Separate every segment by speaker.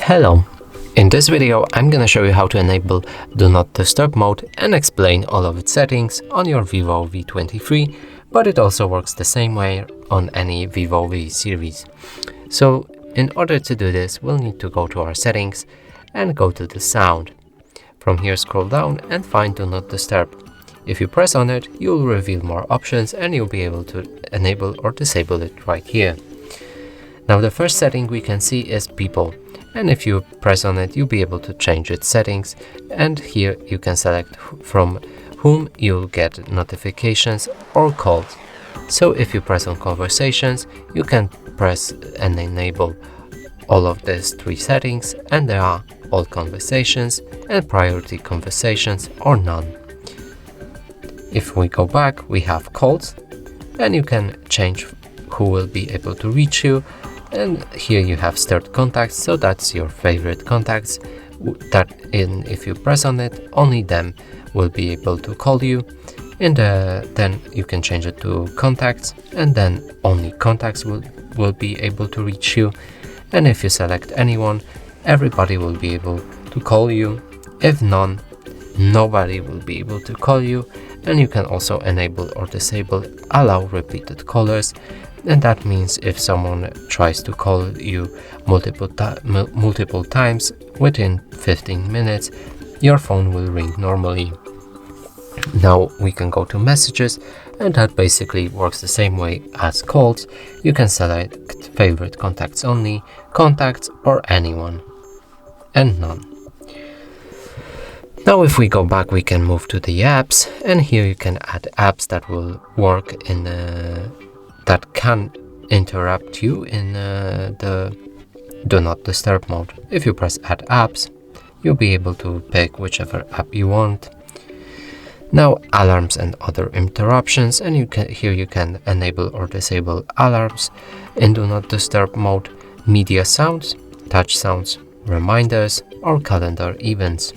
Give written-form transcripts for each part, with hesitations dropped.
Speaker 1: Hello! In this video I'm gonna show you how to enable Do Not Disturb mode and explain all of its settings on your Vivo V23, but it also works the same way on any Vivo V series. So in order to do this, we'll need to go to our settings and go to the sound. From here scroll down and find Do Not Disturb. If you press on it, you'll reveal more options and you'll be able to enable or disable it right here. Now the first setting we can see is people. And if you press on it, you'll be able to change its settings, and here you can select from whom you'll get notifications or calls. So if you press on conversations, you can press and enable all of these three settings, and there are all conversations and priority conversations or none. If we go back, we have calls, and you can change who will be able to reach you. And here you have stored contacts, so that's your favorite contacts if you press on it, only them will be able to call you. And then you can change it to contacts, and then only contacts will be able to reach you. And if you select anyone, everybody will be able to call you. If none, nobody will be able to call you. And you can also enable or disable allow repeated callers. And that means if someone tries to call you multiple times within 15 minutes, your phone will ring normally. Now we can go to messages, and that basically works the same way as calls. You can select favorite contacts only, contacts, or anyone, and none. Now if we go back, we can move to the apps, and here you can add apps that will work in that can interrupt you in the Do Not Disturb mode. If you press Add Apps, you'll be able to pick whichever app you want. Now alarms and other interruptions, and here you can enable or disable alarms in Do Not Disturb mode, media sounds, touch sounds, reminders, or calendar events.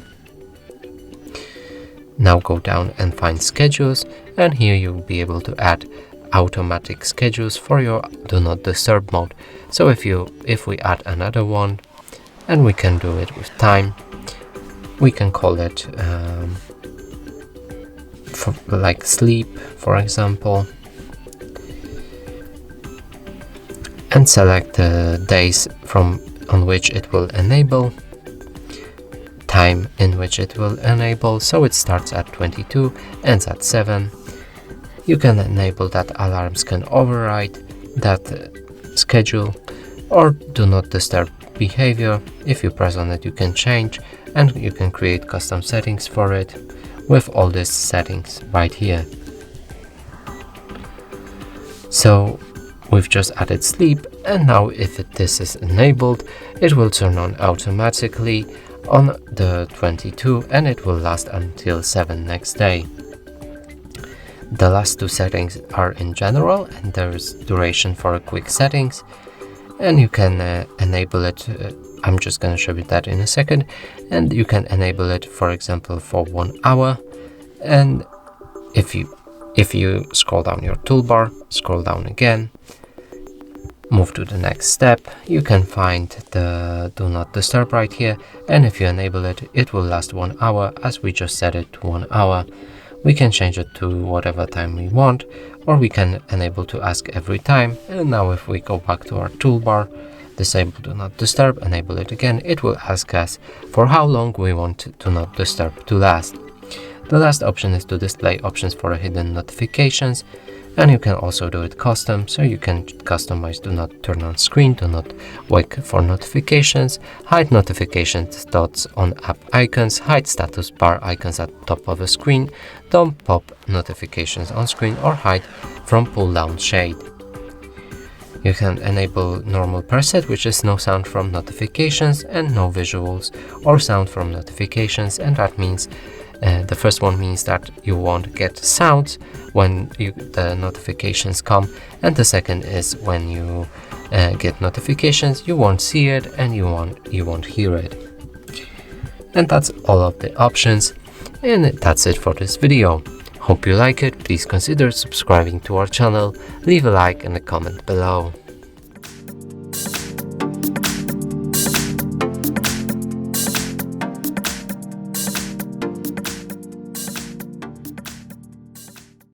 Speaker 1: Now go down and find schedules, and here you'll be able to add automatic schedules for your Do Not Disturb mode. So if we add another one, and we can do it with time, we can call it like sleep, for example, and select the days on which it will enable, time in which it will enable, so it starts at 22, ends at 7. You can enable that alarms can override that schedule, or Do Not Disturb behavior. If you press on it, you can change, and you can create custom settings for it with all these settings right here. So we've just added sleep, and now if this is enabled, it will turn on automatically on the 22, and it will last until 7 next day. The last two settings are in general, and there is duration for a quick settings, and you can enable it. I'm just going to show you that in a second, and you can enable it, for example, for 1 hour. And if you scroll down your toolbar, scroll down again, move to the next step, you can find the Do Not Disturb right here, and if you enable it, it will last 1 hour, as we just set it to 1 hour. We can change it to whatever time we want, or we can enable to ask every time. And now if we go back to our toolbar, disable Do Not Disturb, enable it again, it will ask us for how long we want Do Not Disturb to last. The last option is to display options for hidden notifications, and you can also do it custom, so you can customize Do Not Turn On Screen, Do Not Wake for notifications, hide notifications dots on app icons, hide status bar icons at top of a screen, don't pop notifications on screen, or hide from pull down shade. You can enable normal preset, which is no sound from notifications and no visuals or sound from notifications, and that means the first one means that you won't get sounds when the notifications come, and the second is when you get notifications, you won't see it and you won't hear it. And that's all of the options, and that's it for this video. Hope you like it. Please consider subscribing to our channel, leave a like and a comment below.